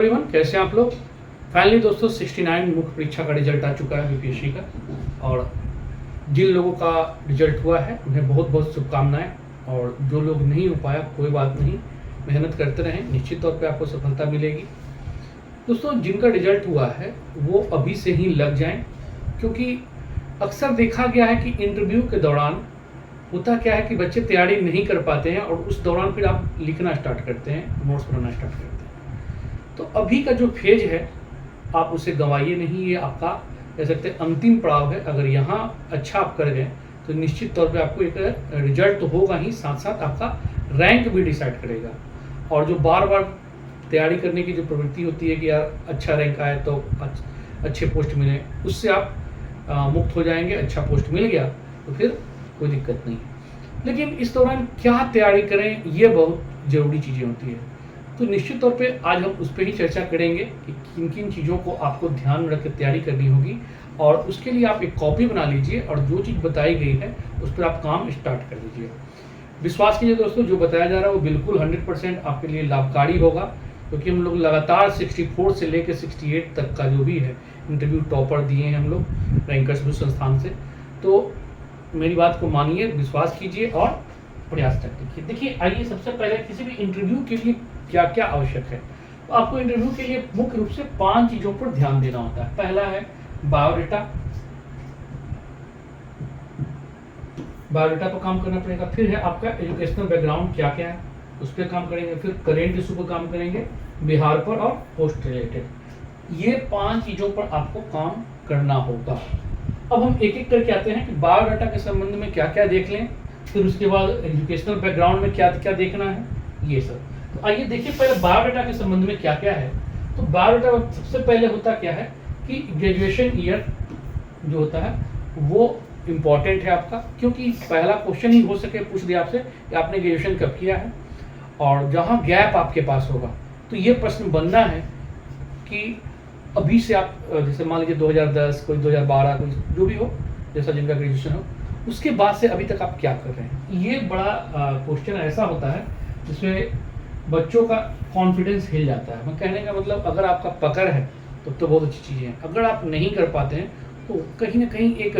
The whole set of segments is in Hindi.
एवरीवन, कैसे हैं आप लोग। फाइनली दोस्तों 69 मुख्य परीक्षा का रिजल्ट आ चुका है यूपीएससी का। और जिन लोगों का रिजल्ट हुआ है उन्हें बहुत बहुत शुभकामनाएं। और जो लोग नहीं हो पाया कोई बात नहीं, मेहनत करते रहें, निश्चित तौर पे आपको सफलता मिलेगी। दोस्तों जिनका रिजल्ट हुआ है वो अभी से ही लग जाएं, क्योंकि अक्सर देखा गया है कि इंटरव्यू के दौरान होता क्या है कि बच्चे तैयारी नहीं कर पाते हैं और उस दौरान फिर आप लिखना स्टार्ट करते हैं, नोट्स बनाना स्टार्ट करते हैं। तो अभी का जो फेज है आप उसे गंवाइए नहीं, ये आपका कह सकते हैं अंतिम पड़ाव है। अगर यहाँ अच्छा आप कर गए तो निश्चित तौर पे आपको एक रिजल्ट तो होगा ही, साथ साथ आपका रैंक भी डिसाइड करेगा। और जो बार बार तैयारी करने की जो प्रवृत्ति होती है कि यार अच्छा रैंक आए तो अच्छे पोस्ट मिले, उससे आप मुक्त हो जाएंगे। अच्छा पोस्ट मिल गया तो फिर कोई दिक्कत नहीं। लेकिन इस दौरान क्या तैयारी करें, ये बहुत ज़रूरी चीज़ें होती है। तो निश्चित तौर पे आज हम उस पर ही चर्चा करेंगे कि किन किन चीज़ों को आपको ध्यान में रख कर तैयारी करनी होगी। और उसके लिए आप एक कॉपी बना लीजिए और जो चीज़ बताई गई है उस पर आप काम स्टार्ट कर लीजिए। विश्वास कीजिए दोस्तों, जो बताया जा रहा है वो बिल्कुल 100% आपके लिए लाभकारी होगा, क्योंकि हम लोग लगातार 64 से लेकर 68 तक का जो भी है इंटरव्यू टॉपर दिए हैं हम लोग रैंकर्स संस्थान से। तो मेरी बात को मानिए, विश्वास कीजिए और प्रयास करके देखिए। आइए सबसे पहले किसी भी इंटरव्यू के लिए क्या क्या आवश्यक है। तो आपको इंटरव्यू के लिए मुख्य रूप से 5 चीजों पर ध्यान देना होता है। पहला है बायोडेटा। बायोडेटा पर काम करना पड़ेगा। फिर है आपका एजुकेशनल बैकग्राउंड क्या क्या है, उस पर काम करेंगे। फिर करेंट इशू पर काम करेंगे, बिहार पर और पोस्ट रिलेटेड। ये 5 चीजों पर आपको काम करना होगा। अब हम एक एक करके आते हैं कि बायोडाटा के संबंध में क्या क्या देख लें, फिर उसके बाद एजुकेशनल बैकग्राउंड में क्या क्या देखना है, ये सब। तो आइए देखिए पहले बायोडाटा के संबंध में क्या क्या है। तो बायोडाटा सबसे पहले होता क्या है कि ग्रेजुएशन ईयर जो होता है वो इम्पॉर्टेंट है आपका, क्योंकि पहला क्वेश्चन ही हो सके पूछ दिया आपसे कि आपने ग्रेजुएशन कब किया है। और जहाँ गैप आपके पास होगा तो ये प्रश्न बनना है कि अभी से आप जैसे मान लीजिए 2010, कोई 2012, कोई जो भी हो, जैसा जिनका ग्रेजुएशन हो, उसके बाद से अभी तक आप क्या कर रहे हैं। ये बड़ा क्वेश्चन ऐसा होता है जिसमें बच्चों का कॉन्फिडेंस हिल जाता है। मैं कहने का मतलब, अगर आपका पकड़ है तो बहुत अच्छी चीज़ है। अगर आप नहीं कर पाते हैं तो कहीं ना कहीं एक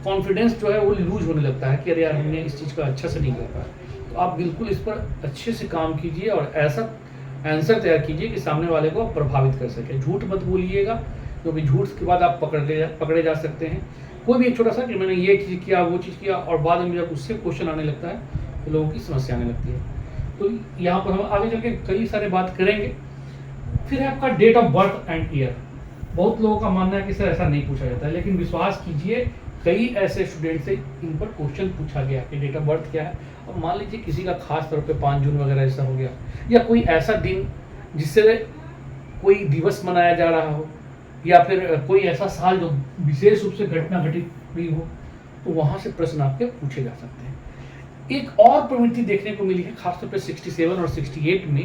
कॉन्फिडेंस जो है वो लूज होने लगता है कि अरे यार हमने इस चीज़ का अच्छा से नहीं कर पाया। तो आप बिल्कुल इस पर अच्छे से काम कीजिए और ऐसा आंसर तैयार कीजिए कि सामने वाले को प्रभावित कर सके। झूठ मत बोलिएगा, क्योंकि झूठ के बाद आप पकड़े जा सकते हैं। कोई भी एक छोटा सा कि मैंने ये चीज़ किया, वो चीज़ किया, और बाद में जब उससे क्वेश्चन आने लगता है तो लोगों की समस्या आने लगती है। तो यहाँ पर हम आगे चल के कई सारे बात करेंगे। फिर है आपका date of birth and year. बहुत लोगों का मानना है कि सर ऐसा नहीं पूछा जाता है, लेकिन विश्वास कीजिए कई ऐसे स्टूडेंट से इन पर क्वेश्चन पूछा गया कि डेट ऑफ बर्थ क्या है। और मान लीजिए किसी का खास तौर पे 5 जून वगैरह ऐसा हो गया, या कोई ऐसा दिन जिससे कोई दिवस मनाया जा रहा हो, या फिर कोई ऐसा साल जो विशेष रूप से घटना घटित हुई हो, तो वहाँ से प्रश्न आपके पूछे जा सकते हैं। एक और प्रवृत्ति देखने को मिली है खासतौर पे 67 और 68 में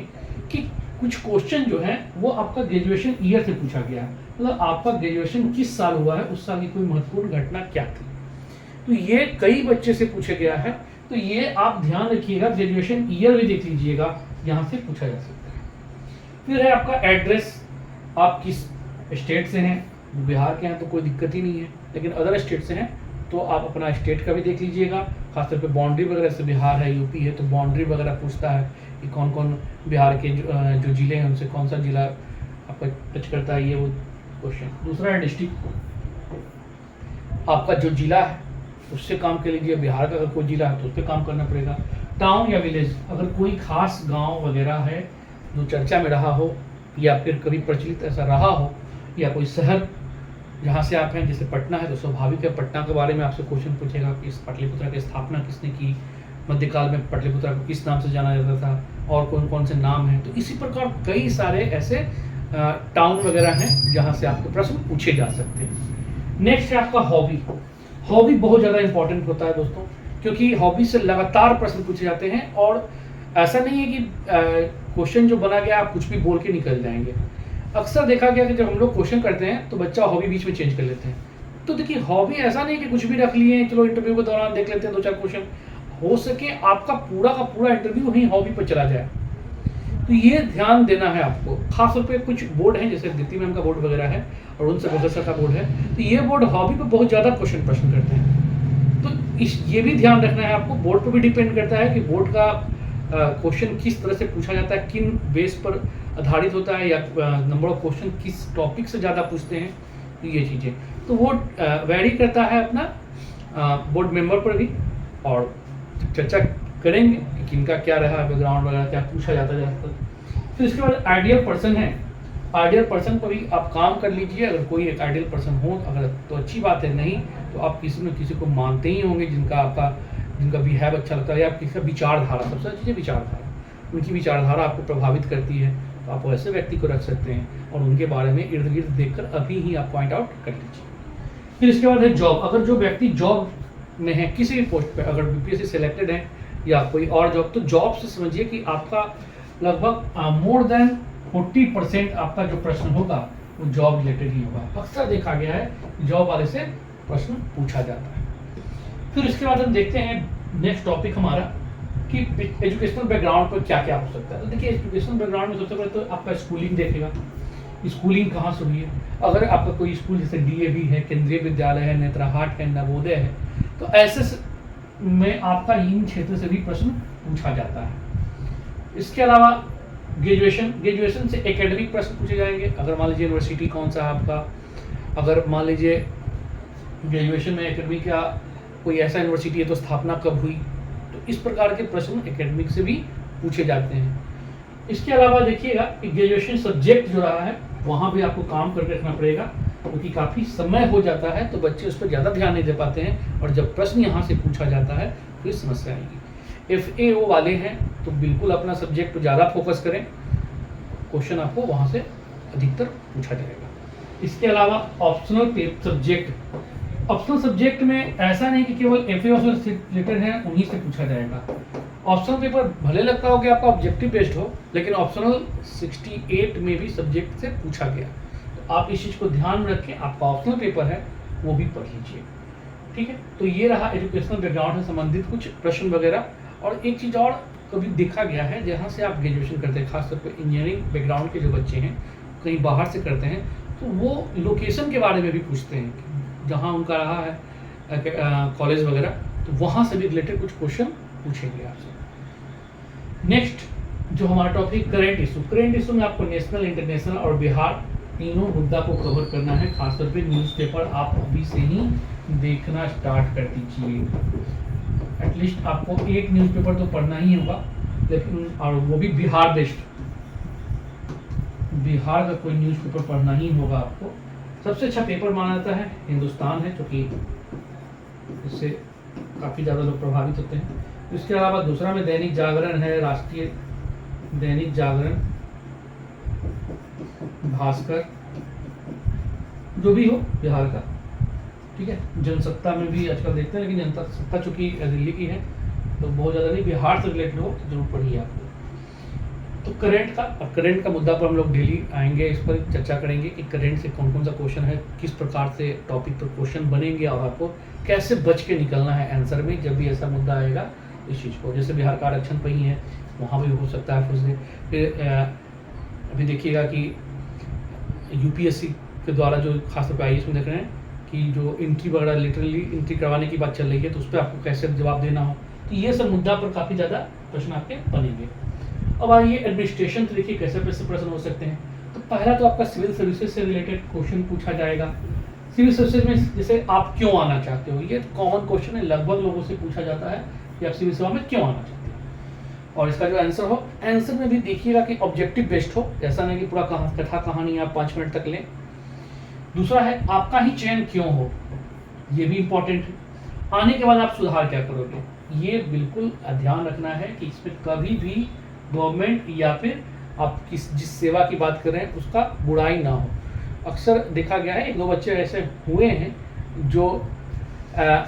कि कुछ क्वेश्चन जो है वो आपका ग्रेजुएशन ईयर से पूछा गया है। मतलब आपका ग्रेजुएशन किस साल हुआ है, उस साल की कोई महत्वपूर्ण घटना क्या थी। तो ये कई बच्चे से पूछा गया है। तो ये आप ध्यान रखिएगा, ग्रेजुएशन ईयर भी देख लीजिएगा, यहाँ से पूछा जा सकता है। फिर है आपका एड्रेस। आप किस स्टेट से हैं। बिहार के हैं तो कोई दिक्कत ही नहीं है, लेकिन अदर स्टेट से हैं तो आप अपना स्टेट का भी देख लीजिएगा। खासतौर पे बाउंड्री वगैरह से, बिहार है, यूपी है, तो बाउंड्री वगैरह पूछता है कि कौन कौन बिहार के जो ज़िले हैं उनसे कौन सा ज़िला आपका टच करता है, ये वो क्वेश्चन। दूसरा है डिस्ट्रिक्ट। आपका जो ज़िला है उससे काम कर लीजिए। बिहार का अगर कोई ज़िला है तो उस पर काम करना पड़ेगा। टाउन या विलेज, अगर कोई खास गाँव वगैरह है जो चर्चा में रहा हो या फिर कभी प्रचलित ऐसा रहा हो, या कोई शहर जहाँ से आप हैं, जैसे पटना है तो स्वाभाविक है पटना के बारे में आपसे क्वेश्चन पूछेगा कि इस पाटलिपुत्रा की स्थापना किसने की, मध्यकाल में पाटलिपुत्रा को किस नाम से जाना जाता था, और कौन कौन से नाम हैं। तो इसी प्रकार कई सारे ऐसे टाउन वगैरह हैं जहाँ से आपके प्रश्न पूछे जा सकते हैं। नेक्स्ट है आपका हॉबी। हॉबी बहुत ज़्यादा इंपॉर्टेंट होता है दोस्तों, क्योंकि हॉबी से लगातार प्रश्न पूछे जाते हैं। और ऐसा नहीं है कि क्वेश्चन जो बना गया आप कुछ भी बोल के निकल जाएंगे। अक्सर देखा गया कि जब हम लोग क्वेश्चन करते हैं तो बच्चा हॉबी बीच में चेंज कर लेते हैं। तो देखिए हॉबी ऐसा नहीं कि कुछ भी रख लिए, चलो इंटरव्यू के दौरान देख लेते हैं 2-4 क्वेश्चन। हो सके आपका पूरा का पूरा इंटरव्यू ही हॉबी पर चला जाए, तो ये ध्यान देना है आपको। खासतौर पे कुछ बोर्ड हैं जैसे दीप्ति मैम का बोर्ड वगैरह है और उनसे भगत सर का बोर्ड है, तो ये बोर्ड हॉबी पे बहुत ज़्यादा क्वेश्चन प्रश्न करते हैं। तो ये भी ध्यान रखना है आपको। बोर्ड पर भी डिपेंड करता है कि बोर्ड का क्वेश्चन किस तरह से पूछा जाता है, किन बेस पर आधारित होता है, या नंबर ऑफ क्वेश्चन किस टॉपिक से ज़्यादा पूछते हैं। तो ये चीज़ें तो वो वैरी करता है अपना बोर्ड मेंबर पर भी। और चर्चा करेंगे कि किनका क्या रहा बैकग्राउंड वगैरह, क्या पूछा जाता है ज़्यादातर। फिर इसके बाद आइडियल पर्सन है। आइडियल पर्सन पर भी आप काम कर लीजिए। अगर कोई एक आइडियल पर्सन हो अगर तो अच्छी बात है, नहीं तो आप किसी न किसी को मानते ही होंगे जिनका बिहेव अच्छा लगता है, या किसी का विचारधारा, सबसे अच्छी चीज़ विचारधारा, उनकी विचारधारा आपको प्रभावित करती है, तो आप ऐसे व्यक्ति को रख सकते हैं और उनके बारे में इर्द गिर्द देखकर अभी ही आप पॉइंट आउट कर लीजिए। फिर इसके बाद है जॉब। अगर जो व्यक्ति जॉब में है किसी भी पोस्ट पे, अगर बीपीएससी सेलेक्टेड है या कोई और जॉब, तो जॉब से समझिए कि आपका लगभग मोर देन 40% आपका जो प्रश्न होगा वो जॉब रिलेटेड ही होगा। अक्सर देखा गया है जॉब वाले से प्रश्न पूछा जाता है। फिर इसके बाद हम देखते हैं नेक्स्ट टॉपिक हमारा कि एजुकेशनल बैकग्राउंड पर क्या क्या हो सकता है। तो देखिए एजुकेशनल बैकग्राउंड में सबसे पहले तो आपका स्कूलिंग देखेगा, स्कूलिंग कहाँ से हुई है। अगर आपका कोई स्कूल जैसे डीएवी है, केंद्रीय विद्यालय है, नेत्राहाट है, नवोदय है, तो ऐसे में आपका इन क्षेत्र से भी प्रश्न पूछा जाता है। इसके अलावा ग्रेजुएशन से एकेडमिक प्रश्न पूछे जाएंगे। अगर मान लीजिए यूनिवर्सिटी कौन सा है आपका, अगर मान लीजिए ग्रेजुएशन में एकेडमिक या कोई ऐसा यूनिवर्सिटी है तो स्थापना कब हुई, तो इस प्रकार के प्रश्न एकेडमिक से भी पूछे जाते हैं। इसके अलावा देखिएगा कि ग्रेजुएशन सब्जेक्ट जो रहा है वहाँ भी आपको काम करके रखना पड़ेगा, क्योंकि काफ़ी समय हो जाता है तो बच्चे उस पर ज़्यादा ध्यान नहीं दे पाते हैं, और जब प्रश्न यहाँ से पूछा जाता है तो ये समस्या आएगी। FAO वाले हैं तो बिल्कुल अपना सब्जेक्ट पर ज़्यादा फोकस करें, क्वेश्चन आपको वहाँ से अधिकतर पूछा जाएगा। इसके अलावा ऑप्शनल सब्जेक्ट में ऐसा नहीं कि केवल FAO से रिलेटेड है उन्हीं से पूछा जाएगा। ऑप्शनल पेपर भले लगता हो कि आपका ऑब्जेक्टिव बेस्ड हो, लेकिन ऑप्शनल 68 में भी सब्जेक्ट से पूछा गया, तो आप इस चीज़ को ध्यान में रखें। आपका ऑप्शनल पेपर है वो भी पढ़ लीजिए, ठीक है। तो ये रहा एजुकेशनल बैकग्राउंड से संबंधित कुछ प्रश्न वगैरह। और एक चीज़ और कभी देखा गया है, जहाँ से आप ग्रेजुएशन करते हैं, खासतौर पर इंजीनियरिंग बैकग्राउंड के जो बच्चे हैं कहीं बाहर से करते हैं, तो वो लोकेशन के बारे में भी पूछते हैं, जहाँ उनका रहा है कॉलेज वगैरह, तो वहाँ से भी रिलेटेड कुछ क्वेश्चन पूछेंगे आपसे। नेक्स्ट जो हमारा टॉपिक करेंट इशू में आपको नेशनल, इंटरनेशनल और बिहार तीनों मुद्दा को कवर करना है। खासतौर पे न्यूज़पेपर आप अभी से ही देखना स्टार्ट कर दीजिए। एटलीस्ट आपको एक न्यूज़पेपर तो पढ़ना ही होगा, लेकिन और वो भी बिहार बेस्ड, बिहार का कोई न्यूज़पेपर पढ़ना ही होगा आपको। सबसे अच्छा पेपर माना जाता है हिंदुस्तान है, क्योंकि इससे काफ़ी ज़्यादा लोग प्रभावित होते हैं। इसके अलावा दूसरा में दैनिक जागरण है, राष्ट्रीय दैनिक जागरण, भास्कर, जो भी हो बिहार का, ठीक है। जनसत्ता में भी आजकल देखते हैं, लेकिन जनसत्ता चूंकि दिल्ली की है तो बहुत ज़्यादा नहीं, बिहार से रिलेटेड हो तो जरूर पढ़िए आपको। तो करंट का मुद्दा पर हम लोग डेली आएंगे, इस पर चर्चा करेंगे कि करंट से कौन कौन सा क्वेश्चन है, किस प्रकार से टॉपिक पर क्वेश्चन बनेंगे, और आपको कैसे बच के निकलना है आंसर में जब भी ऐसा मुद्दा आएगा इस चीज़ को। जैसे बिहार का आरक्षण पर ही है, वहाँ भी हो सकता है फंसने। फिर अभी देखिएगा कि यूपीएससी के द्वारा जो खासतौर पर IAS में देख रहे हैं कि जो एंट्री वगैरह लिटरली एंट्री करवाने की बात चल रही है, तो उस पर आपको कैसे जवाब देना हो, तो ये सब मुद्दा पर काफ़ी ज़्यादा प्रश्न आपके बनेंगे। अब आइए एडमिनिस्ट्रेशन, तो देखिए कैसे प्रश्न हो सकते हैं। तो पहला तो आपका सिविल सर्विसेज से रिलेटेड क्वेश्चन पूछा जाएगा। सिविल सर्विसेज में जैसे आप क्यों आना चाहते हो, ये कॉमन क्वेश्चन है, लगभग लोगों से पूछा जाता है कि आप सिविल सेवा में क्यों आना चाहते हैं, और इसका जो आंसर हो, आंसर में भी देखिएगा कि ऑब्जेक्टिव बेस्ड हो, ऐसा नहीं कि पूरा कथा कहानी आप 5 मिनट तक लें। दूसरा है आपका ही चयन क्यों हो, ये भी इंपॉर्टेंट है। आने के बाद आप सुधार क्या करोगे, ये बिल्कुल ध्यान रखना है कि इसमें कभी भी गवर्नमेंट या फिर आप जिस सेवा की बात कर रहे हैं उसका बुराई ना हो। अक्सर देखा गया है 1-2 बच्चे ऐसे हुए हैं जो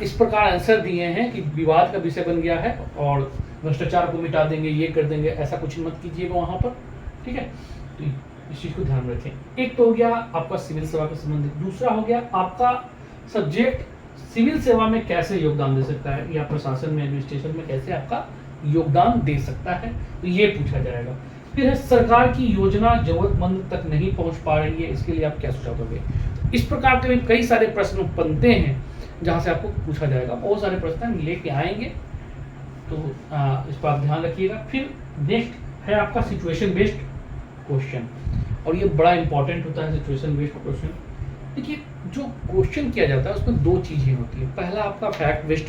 इस प्रकार आंसर दिए हैं कि विवाद का विषय बन गया है और भ्रष्टाचार को मिटा देंगे, ये कर देंगे, ऐसा कुछ मत कीजिएगा वहाँ पर, ठीक है। तो इस चीज़ को ध्यान रखें। एक तो हो गया आपका सिविल सेवा के संबंधित, दूसरा हो गया आपका सब्जेक्ट सिविल सेवा में कैसे योगदान दे सकता है, या प्रशासन में, एडमिनिस्ट्रेशन में कैसे आपका योगदान दे सकता है, तो ये पूछा जाएगा। फिर है सरकार की योजना जरूरतमंद तक नहीं पहुंच पा रही है, इसके लिए आप क्या सुझाव दोगे। इस प्रकार के भी कई सारे प्रश्न बनते हैं जहां से आपको पूछा जाएगा, बहुत सारे प्रश्न हम लेके आएंगे, तो इस पर आप ध्यान रखिएगा। फिर नेक्स्ट है आपका सिचुएशन बेस्ड क्वेश्चन, और ये बड़ा इंपॉर्टेंट होता है सिचुएशन बेस्ड क्वेश्चन। देखिए जो क्वेश्चन किया जाता है उसमें दो चीज़ें होती है, पहला आपका फैक्ट बेस्ड,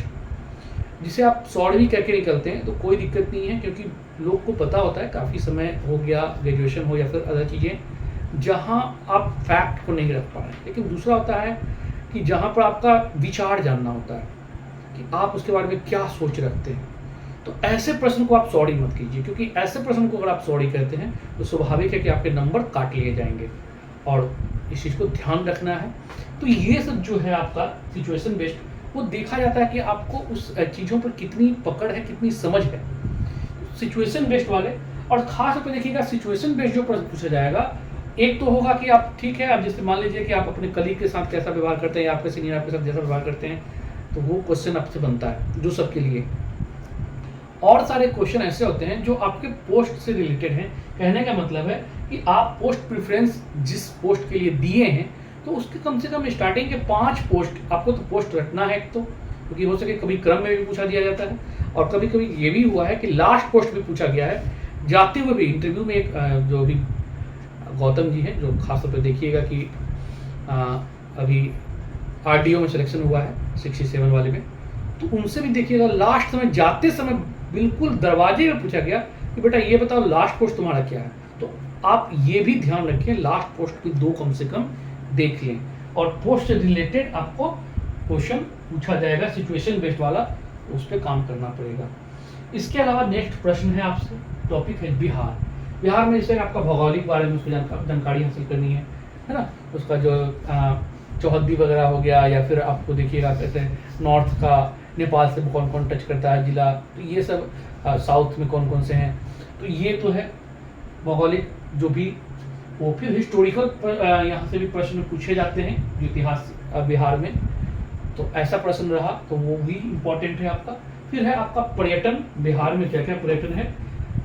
जिसे आप सॉल्व भी करके निकलते हैं तो कोई दिक्कत नहीं है, क्योंकि लोग को पता होता है, काफ़ी समय हो गया, ग्रेजुएशन हो या फिर अदर चीज़ें जहाँ आप फैक्ट को नहीं रख पा रहे हैं। लेकिन दूसरा होता है कि जहाँ पर आपका विचार जानना होता है कि आप उसके बारे में क्या सोच रखते हैं, तो ऐसे प्रश्न को आप सॉरी मत कीजिए, क्योंकि ऐसे प्रश्न को अगर आप सॉरी करते हैं तो स्वाभाविक है कि आपके नंबर काट लिए जाएंगे, और इस चीज़ को ध्यान रखना है। तो ये सब जो है आपका सिचुएशन बेस्ड, वो देखा जाता है कि आपको उस चीज़ों पर कितनी पकड़ है, कितनी समझ है सिचुएशन बेस्ड वाले। और खास तौर पर देखिएगा सिचुएशन बेस्ड जो प्रश्न पूछा जाएगा, एक तो होगा कि आप ठीक है, आप जैसे मान लीजिए कि आप अपने कलीग के साथ कैसा व्यवहार करते हैं या आपके सीनियर आपके साथ जैसा व्यवहार करते हैं, तो वो क्वेश्चन आपसे बनता है जो सबके लिए। और सारे क्वेश्चन ऐसे होते हैं जो आपके पोस्ट से रिलेटेड हैं। कहने का मतलब है कि आप पोस्ट प्रेफरेंस जिस पोस्ट के लिए दिए हैं, तो उसके कम से कम स्टार्टिंग के 5 पोस्ट आपको तो पोस्ट रखना है, तो क्योंकि हो सके कभी क्रम में भी पूछा दिया जाता है, और कभी कभी ये भी हुआ है कि लास्ट पोस्ट भी पूछा गया है जाते हुए भी। इंटरव्यू में एक जो भी गौतम जी हैं, जो खासतौर पर देखिएगा कि अभी RDO में सिलेक्शन हुआ है 67 वाले में, तो उनसे भी देखिएगा लास्ट समय जाते समय बिल्कुल दरवाजे में पूछा गया कि बेटा ये बताओ लास्ट पोस्ट तुम्हारा क्या है। तो आप ये भी ध्यान रखें, लास्ट पोस्ट की 2 कम से कम देख लें, और पोस्ट से रिलेटेड आपको क्वेश्चन पूछा जाएगा सिचुएशन बेस्ड वाला, तो उस पर काम करना पड़ेगा। इसके अलावा नेक्स्ट प्रश्न है आपसे, टॉपिक है बिहार। बिहार में जैसे आपका भौगोलिक बारे में उसकी जानकारी हासिल करनी है ना, उसका जो चौहद्दी वगैरह हो गया, या फिर आपको देखिएगा कैसे नॉर्थ का नेपाल से कौन कौन टच करता है जिला, तो ये सब साउथ में कौन कौन से हैं, तो ये तो है भौगोलिक जो भी। वो फिर हिस्टोरिकल यहाँ से भी प्रश्न पूछे जाते हैं जो इतिहास बिहार में, तो ऐसा प्रश्न रहा तो वो भी इम्पोर्टेंट है आपका। फिर है आपका पर्यटन, बिहार में क्या क्या पर्यटन है,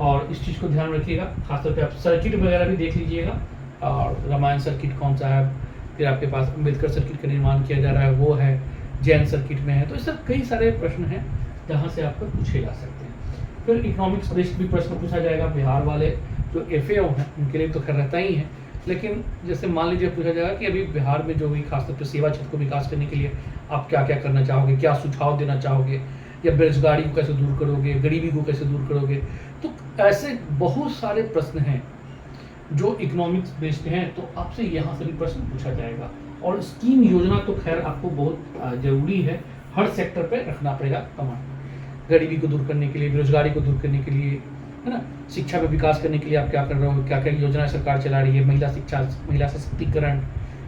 और इस चीज़ को ध्यान रखिएगा। खासतौर पे आप सर्किट वगैरह भी देख लीजिएगा, और रामायण सर्किट कौन सा है, फिर आपके पास अम्बेडकर सर्किट का निर्माण किया जा रहा है वो है, जैन सर्किट में है, तो इससे कई सारे प्रश्न हैं जहाँ से आपको पूछे जा सकते हैं। फिर इकोनॉमिक्स बेस्ड भी प्रश्न पूछा जाएगा। बिहार वाले जो FAO हैं उनके लिए तो खैर रहता ही है, लेकिन जैसे मान लीजिए पूछा जाएगा कि अभी बिहार में जो भी खासतौर पर सेवा क्षेत्र को विकास करने के लिए आप क्या क्या करना चाहोगे, क्या सुझाव देना चाहोगे, या बेरोजगारी को कैसे दूर करोगे, गरीबी को कैसे दूर करोगे, तो ऐसे बहुत सारे प्रश्न हैं जो इकोनॉमिक्स बेस्ड हैं, तो आपसे यहाँ से भी प्रश्न पूछा जाएगा। और स्कीम योजना तो खैर आपको बहुत ज़रूरी है, हर सेक्टर पे रखना पड़ेगा कमांड, गरीबी को दूर करने के लिए, बेरोजगारी को दूर करने के लिए, है ना, शिक्षा में विकास करने के लिए आप क्या कर रहे हो, क्या क्या योजना सरकार चला रही है, महिला शिक्षा, महिला सशक्तिकरण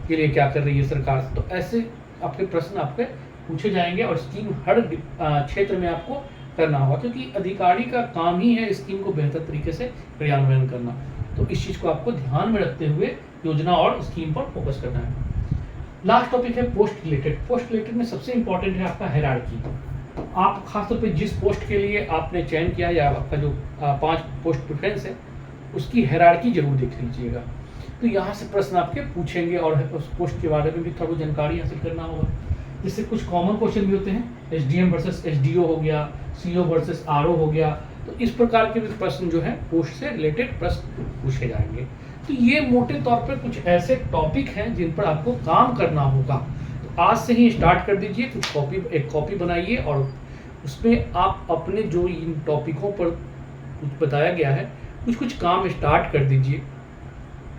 के लिए क्या कर रही है सरकार, तो ऐसे आपके प्रश्न आपके पूछे जाएंगे। और स्कीम हर क्षेत्र में आपको करना होगा, क्योंकि अधिकारी का काम ही है स्कीम को बेहतर तरीके से क्रियान्वयन करना, तो इस चीज़ को आपको ध्यान में रखते हुए योजना और स्कीम पर फोकस करना है। लास्ट टॉपिक है पोस्ट रिलेटेड। पोस्ट रिलेटेड में सबसे इंपॉर्टेंट है आपका हायरार्की। आप खासतौर पे जिस पोस्ट के लिए आपने चयन किया, या आपका जो 5 पोस्ट प्रेफरेंस है उसकी हायरार्की जरूर देख लीजिएगा, तो यहाँ से प्रश्न आपके पूछेंगे, और उस पोस्ट के बारे में भी थोड़ी जानकारी हासिल करना होगा। जिससे कुछ कॉमन क्वेश्चन भी होते हैं, SDM वर्सेस SDO हो गया, CO वर्सेस RO हो गया, तो इस प्रकार के भी प्रश्न जो है पोस्ट से रिलेटेड प्रश्न पूछे जाएंगे। तो ये मोटे तौर पर कुछ ऐसे टॉपिक हैं जिन पर आपको काम करना होगा, तो आज से ही स्टार्ट कर दीजिए। एक कॉपी बनाइए, और उसमें आप अपने जो इन टॉपिकों पर कुछ बताया गया है कुछ काम स्टार्ट कर दीजिए।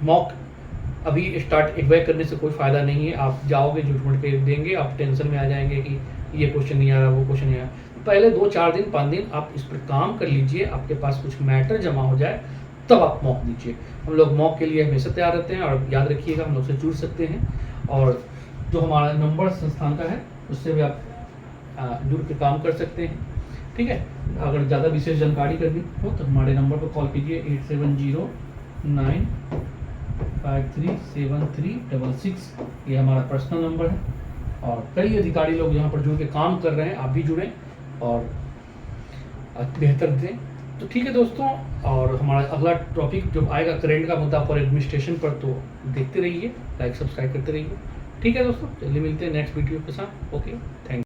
मॉक अभी स्टार्ट एक बार करने से कोई फ़ायदा नहीं है, आप जाओगे झूठ-मूठ के देंगे, आप टेंशन में आ जाएंगे कि ये क्वेश्चन नहीं आ रहा, वो क्वेश्चन नहीं आ रहा। पहले 2-4 दिन 5 दिन आप इस पर काम कर लीजिए, आपके पास कुछ मैटर जमा हो जाए तब आप मॉक दीजिए। हम लोग मॉक के लिए हमेशा तैयार रहते हैं, और याद रखिएगा हम लोग से जुड़ सकते हैं, और जो हमारा नंबर संस्थान का है उससे भी आप जुड़ के काम कर सकते हैं, ठीक है। अगर ज़्यादा विशेष जानकारी करनी हो तो हमारे नंबर पर कॉल कीजिए 8709537366, ये हमारा पर्सनल नंबर है। और कई अधिकारी लोग यहाँ पर जुड़ के काम कर रहे हैं, आप भी जुड़ें और बेहतर दें। तो ठीक है दोस्तों, और हमारा अगला टॉपिक जो आएगा करेंट का मुद्दा पर एडमिनिस्ट्रेशन पर, तो देखते रहिए, लाइक सब्सक्राइब करते रहिए। ठीक है दोस्तों, जल्दी मिलते हैं नेक्स्ट वीडियो के साथ। Okay, thank you.